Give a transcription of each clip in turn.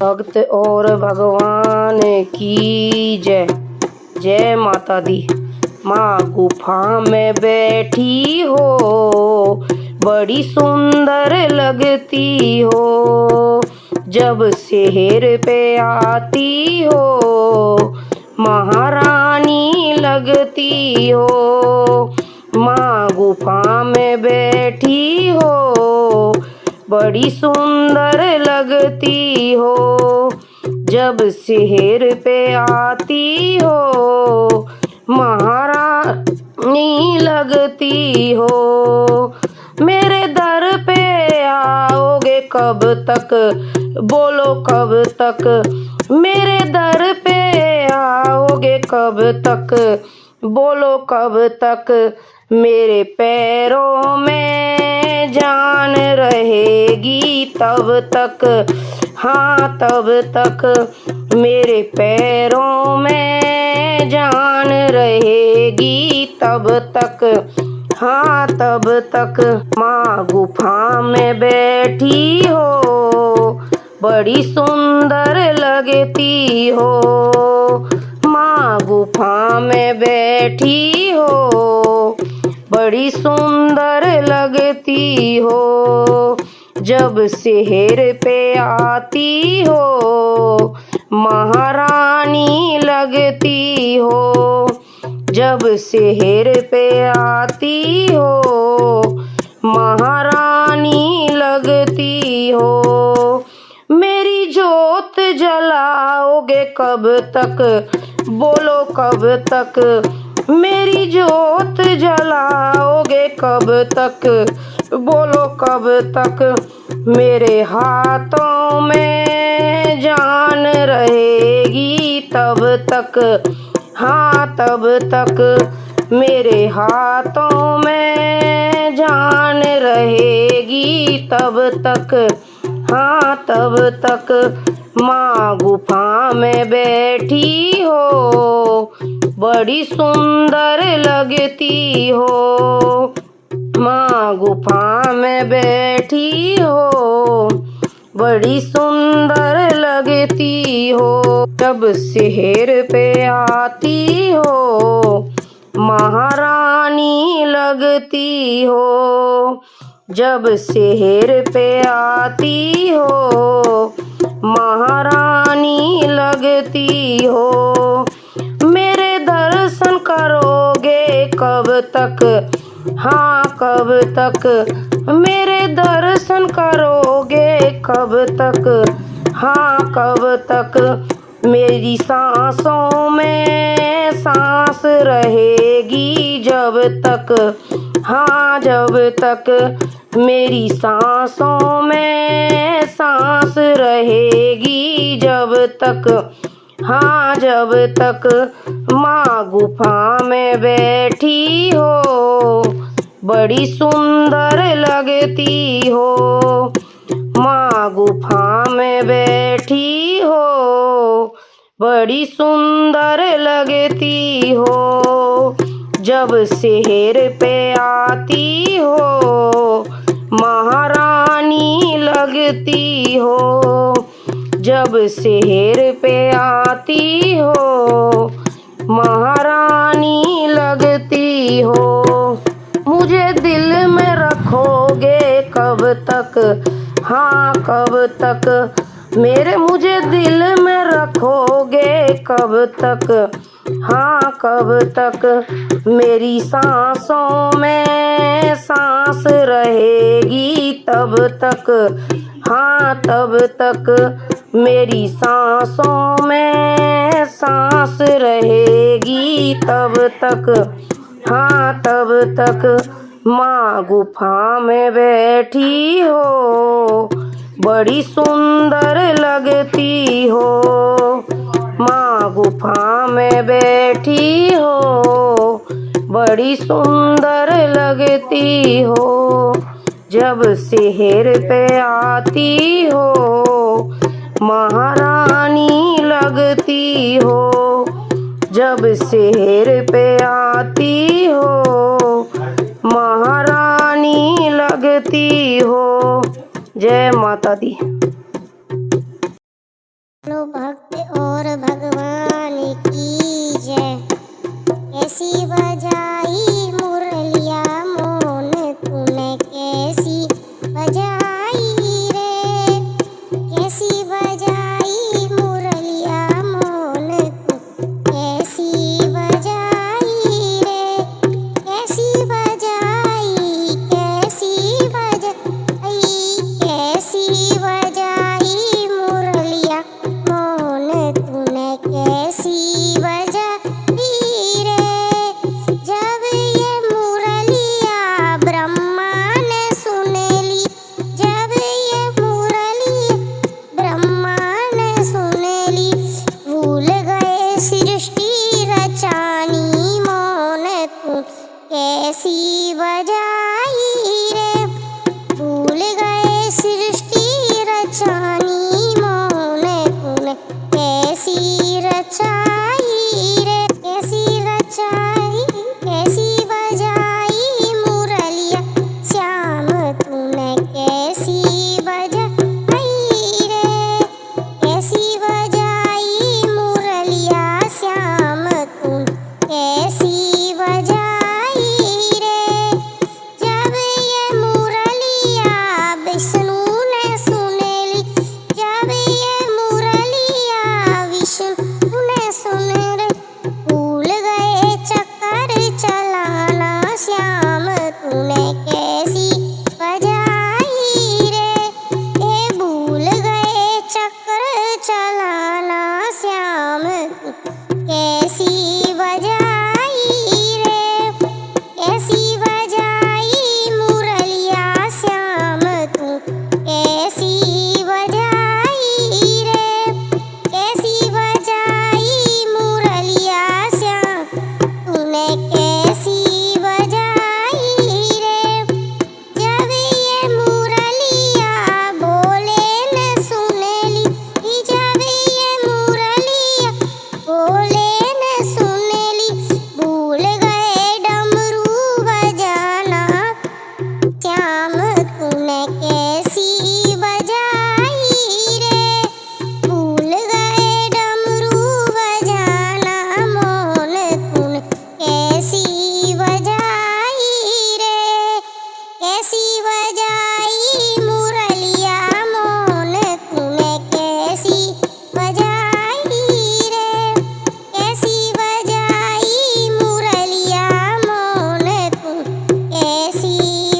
भक्त और भगवान की जय। जय माता दी। माँ गुफा में बैठी हो, बड़ी सुंदर लगती हो। जब शहर पे आती हो, महारानी लगती हो। माँ गुफा में बैठी हो, बड़ी सुंदर लगती हो। जब शहर पे आती हो, महारानी लगती हो। मेरे दर पे आओगे कब तक, बोलो कब तक। मेरे दर पे आओगे कब तक, बोलो कब तक। मेरे पैरों में जान रहेगी तब तक, हाँ तब तक। मेरे पैरों में जान रहेगी तब तक, हाँ तब तक। माँ गुफा में बैठी हो, बड़ी सुंदर लगती हो। माँ गुफा में बैठी हो, बड़ी सुंदर लगती हो। जब शहर पे आती हो, महारानी लगती हो। जब शहर पे आती हो, महारानी लगती हो। मेरी जोत जलाओगे कब तक, बोलो कब तक। मेरी जोत जलाओगे कब तक, बोलो कब तक। मेरे हाथों में जान रहेगी तब तक, हाँ तब तक। मेरे हाथों में जान रहेगी तब तक, हाँ तब तक। माँ गुफा में बैठी हो, बड़ी सुंदर लगती हो। माँ गुफा में बैठी हो, बड़ी सुंदर लगती हो। जब शहर पे आती हो, महारानी लगती हो। जब शहर पे आती हो, महारानी लगती हो। मेरे दर्शन करोगे कब तक, हाँ कब तक। मेरे दर्शन करोगे कब तक, हाँ कब तक। मेरी सांसों में सांस रहेगी जब तक, हाँ जब तक। मेरी सांसों में सांस रहेगी जब तक, हाँ जब तक। माँ गुफा में बैठी हो, बड़ी सुंदर लगती हो। माँ गुफा में बैठी हो, बड़ी सुंदर लगती हो। जब शहर पे आती हो, महारानी लगती हो। जब शहर पे आती हो, महारानी लगती हो। मुझे दिल में रखोगे कब तक, हाँ कब तक। मुझे दिल में रखोगे कब तक, हाँ कब तक। मेरी सांसों में सांस रहेगी तब तक, हाँ तब तक। मेरी सांसों में सांस रहेगी तब तक, हाँ तब तक। माँ गुफा में बैठी हो, बड़ी सुंदर लगती हो। माँ गुफा में बैठी हो, बड़ी सुंदर लगती हो। जब शहर पे आती हो, महारानी लगती हो। जब शहर पे आती हो, महारानी लगती हो। जय माता दी। बजाई मुरलिया मोन तू कैसी बजाई रे, कैसी बजाई, कैसी बजाई, कैसी बजाई मुरलिया मोन तूने कैसी बजाई रे। जब ये मुरलिया ब्रह्मा ने सुनेली, जब ये मुरलिया ब्रह्मा ने सुनेली, भूल गए सृष्टि रचानी मोन तू कैसी बजाई रे, भूल गए सृष्टि रचानी मोन तूने कैसी रचाई रे, कैसी रचाई, कैसी बजाई मुरलिया श्याम तूने कैसी बजाई रे, कैसी बजाई मुरलिया श्याम तूने कैसी बजाई रे। जब ये मुरलिया विष्णु ने सुनेली, जब ये मुरलिया विष्णु ने सुने रे, भूल गए चक्कर चलाना श्याम तूने कैसी बजाई रे, ये भूल गए चक्कर चलाना श्याम कैसी बजाई रे, कैसी बजाई मुरलिया श्याम तू कैसी बजाई रे, कैसी बजाई मुरलिया श्याम तूने कैसी बजाई रे। जब ये मुरलिया बोले न सुनेली, जब ये मुरलिया बोले न सुनेली, भूल गए डमरू बजाना श्याम तूने कैसी बजाई रे, भूल गए डमरू बजाना मोन तूने कैसी बजाई रे, कैसी बजाई मुरलिया मोन तूने कैसी बजाई रे, कैसी बजाई मुरलिया मोन तू कैसी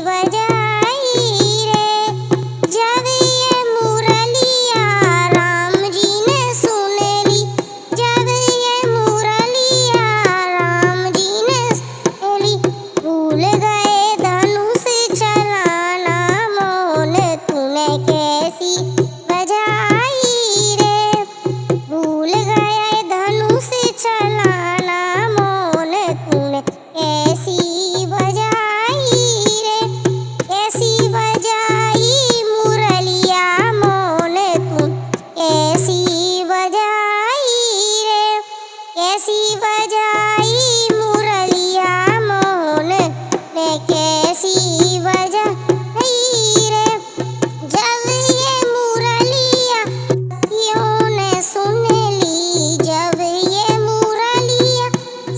बजाई रे। जब ये मुरलिया राम जी ने सुनेली, जब ये मुरलिया राम जी ने सुनेली, भूल गए धनुष चलाना मोन तूने कैसी बजाई रे, भूल गए धनुष चलाना मोन तूने कैसी बजाई रे, कैसी बजाई मुरलिया मोन तू कैसी बजाई रे, कैसी बजाई मुरलिया मोन ने कैसी बजाई रे। जब ये मुरलिया सखियों ने सुनेली, जब ये मुरलिया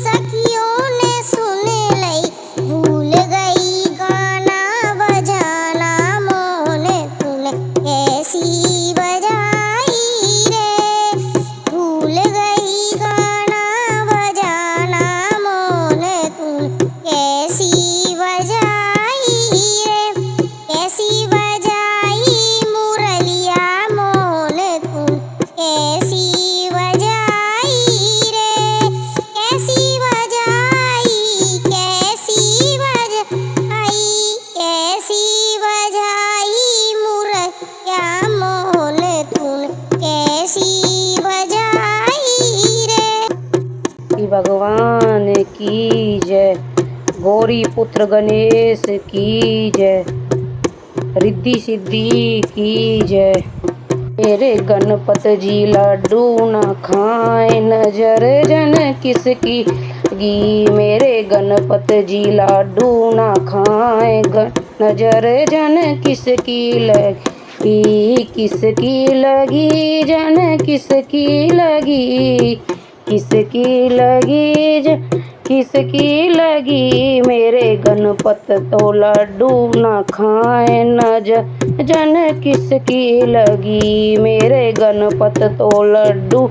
सखियों ने सुनेली, भूल गई गाना बजाना मोन तूने कैसी बजाई रे, भूल गई गाना बजाना मोन तूने कैसी बजाई रे, कैसी बजाई मुरलिया मोन तूने कैसी बजाई रे, कैसी बजाई, कैसी बजाई, कैसी बजाई मुरलिया मोन तूने कैसी बजाई रे। कि भगवान की जय, गौरी पुत्र गणेश की जय, रिद्धि सिद्धि की जय। मेरे गणपत जी लड्डू न खाए, नजर जन किसकी लगी, मेरे गणपत जी लड्डू न खाए, नजर जन किसकी लगी, किसकी लगी जन किसकी लगी, किसकी लगी किसकी लगी मेरे गणपत तो लड्डू न खाए न जन किसकी लगी मेरे गणपत तो लड्डू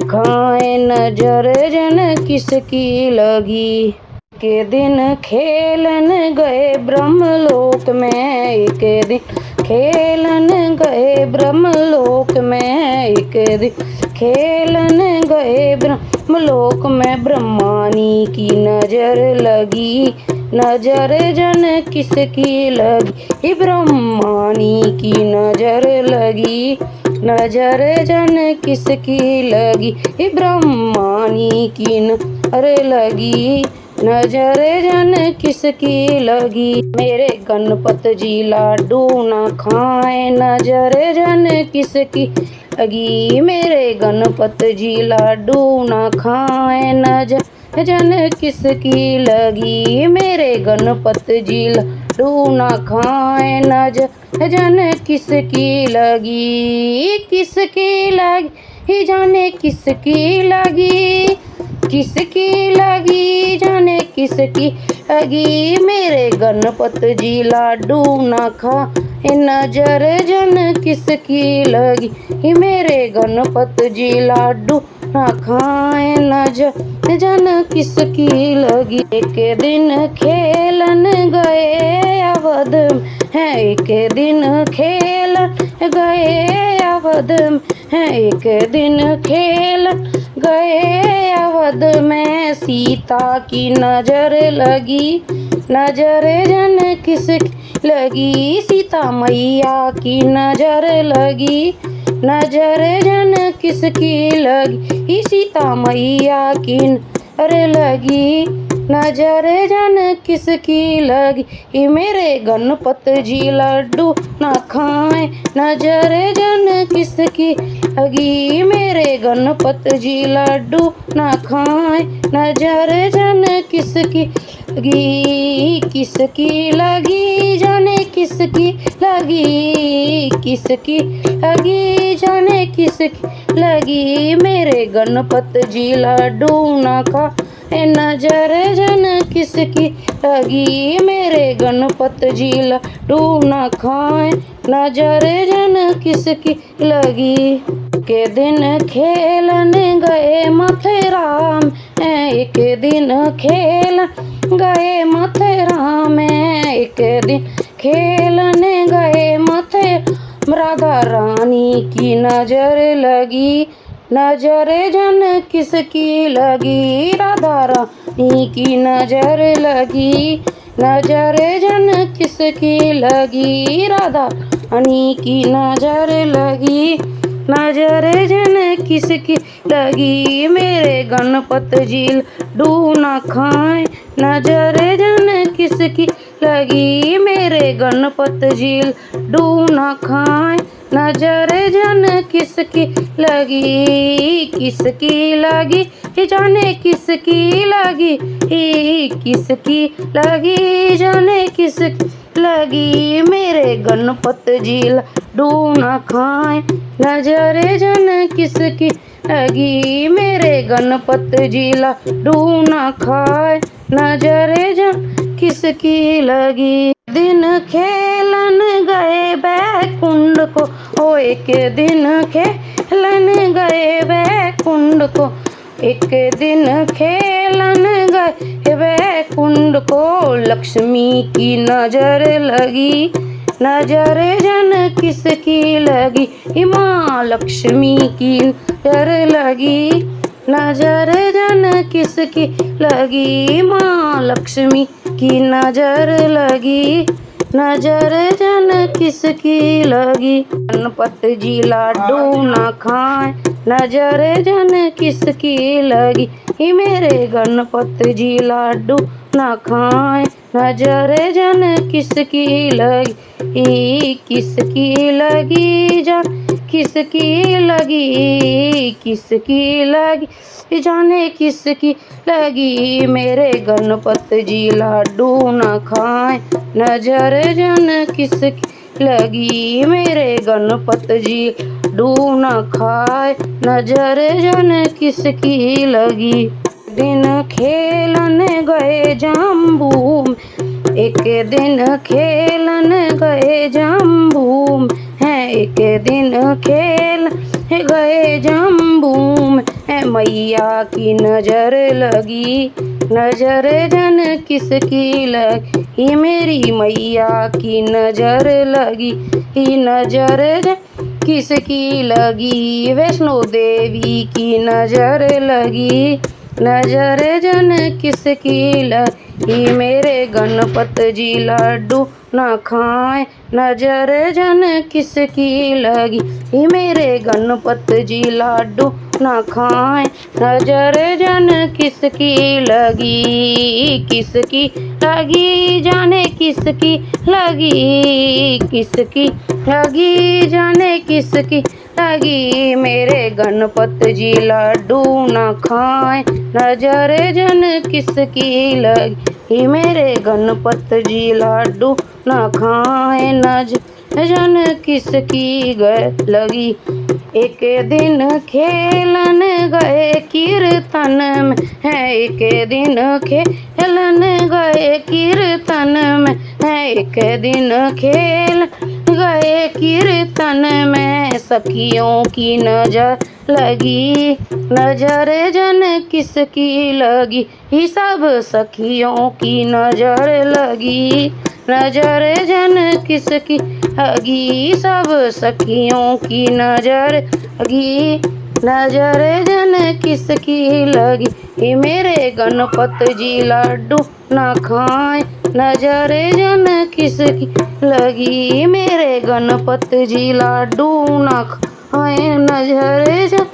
खाए नजर जन किसकी लगी। के दिन खेलन गए ब्रह्मलोक में, एक दिन खेलन गए ब्रह्मलोक में, एक दिन खेलन गए ब्रह्मलोक में। ब्रह्मानी की नजर लगी नजर जन किसकी लगी ब्रह्मानी की नजर लगी नजर जन किसकी लगी ब्रह्मानी की नजर लगी नजर जन किसकी लगी। मेरे गणपत जी लाडू न खाए नजर जन किसकी लगी मेरे गणपत जी लाडू न खाए नजर जन किसकी लगी मेरे गणपत जी लाडू न खाए नजर जन किसकी लगी। किसकी लगी जाने किसकी लगी किसकी लगी जाने किसकी लगी मेरे गणपत जी लाडू न खाए नजर जन किसकी लगी मेरे गणपत जी लाडू न खाए नजर जन किसकी लगी। एक दिन खेलन गए अवध है एक दिन खेलन गए अवध है एक दिन खेलन गए अवध में। सीता की नजर लगी नजर जन किसकी लगी सीता मैया की नजर लगी नजर जन किसकी लगी सीता मैया की नजर लगी नजर जन किसकी लगी मेरे गणपत जी लड्डू न खाए नजर जन किसकी लगी मेरे गणपत जी लड्डू न खाए नजर जन किसकी लगी किसकी लगी जाने किसकी लगी किसकी लगी जाने किसकी लगी मेरे गणपत जी लड्डू न खाए नजर जन किसकी लगी मेरे गणपत जी लड्डू न खाए नजर जन किसकी लगी। के दिन खेलन गए मथुरा में एक दिन खेलन गए मथुरा में एक दिन खेलन गए मथुरा राधा रानी की नजर लगी नजर जन किसकी लगी राधा रानी की नजर लगी नजर जन किसकी लगी राधा रानी की नजर लगी नजर जन किसकी लगी मेरे गणपत जी लड्डू न खाए नजर जन किसकी लगी मेरे गणपत जी लड्डू न खाए नजर जन किसकी लगी किसकी लगी जाने किसकी लगी किसकी लगी जाने किसकी लगी मेरे गणपत जी लड्डू न खाए नजर जन किसकी लगी मेरे गणपत जी लड्डू न खाए नजर जन किसकी लगी। दिन खेलन गए बैकुंड को ओ एक दिन खेलन गए बैकुंड को एक दिन खेलन गए बैकुंड को लक्ष्मी की नजर लगी नजर जन किसकी लगी माँ लक्ष्मी की नजर लगी नजर जन किसकी लगी माँ लक्ष्मी की नजर लगी नजर जन किसकी लगी। गणपत जी लाडू न खाए नजर जन किसकी लगी मेरे गणपत जी लाडू न खाए नजर जन किसकी लगी किसकी लगी जान किसकी लगी किसकी लगी जाने किसकी लगी मेरे गणपत जी लाडू न खाए नजर जन किसकी लगी मेरे गणपत जी लाडू न खाए नजर जन किसकी लगी। दिन खेलन गए जम्बू में, एक दिन खेलन गए जम्बू में है, एक दिन खेल गए जम्बू में है। मैया की नजर लगी, नजर जन किसकी लगी, मेरी मैया की नजर लगी, नजर जन किसकी लगी, वैष्णो देवी की नजर लगी, नजर जन किसकी लगी, मेरे गणपत जी लड्डू न खाए, नजर जन किसकी लगी, मेरे गणपत जी लड्डू न खाए, नजर जन किसकी लगी, किसकी लगी जाने किसकी लगी, किसकी लगी जाने किसकी लगी, मेरे गणपत जी लड्डू न खाए, नजर जन किसकी लगी, मेरे गणपत जी लड्डू न खाए, नजर जन किसकी लगी। एक दिन खेलन गए कीर्तन में है, एक दिन खेलन गए कीर्तन में है, एक दिन खेल गए कीर्तन में, सखियों की नजर लगी, नजर जन किसकी लगी, ही सब सखियों की नजर लगी, नजर जन किसकी लगी, सब सखियों की नजर लगी, नजर जन किसकी लगी, मेरे गणपत जी लड्डू न खाए, नजर जन किसकी लगी, मेरे गणपत जी लड्डू न खाए, नजर जन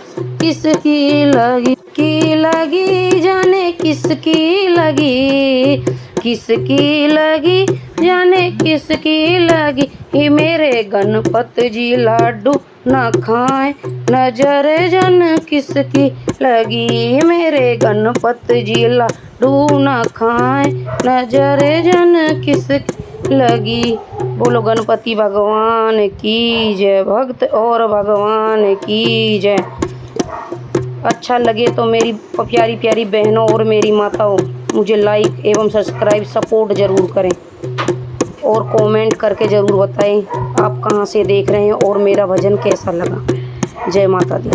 किसकी लगी, की लगी जाने किसकी लगी, किसकी लगी जाने किसकी लगी, मेरे गणपत जी लड्डू न खाए, नजर जन किसकी लगी, मेरे गणपत जी लड्डू न खाए, नजर जन किसकी लगी। बोलो गणपति भगवान की जय, भक्त और भगवान की जय। अच्छा लगे तो मेरी प्यारी प्यारी बहनों और मेरी माताओं मुझे लाइक एवं सब्सक्राइब सपोर्ट ज़रूर करें और कमेंट करके ज़रूर बताएं आप कहां से देख रहे हैं और मेरा भजन कैसा लगा। जय माता दी।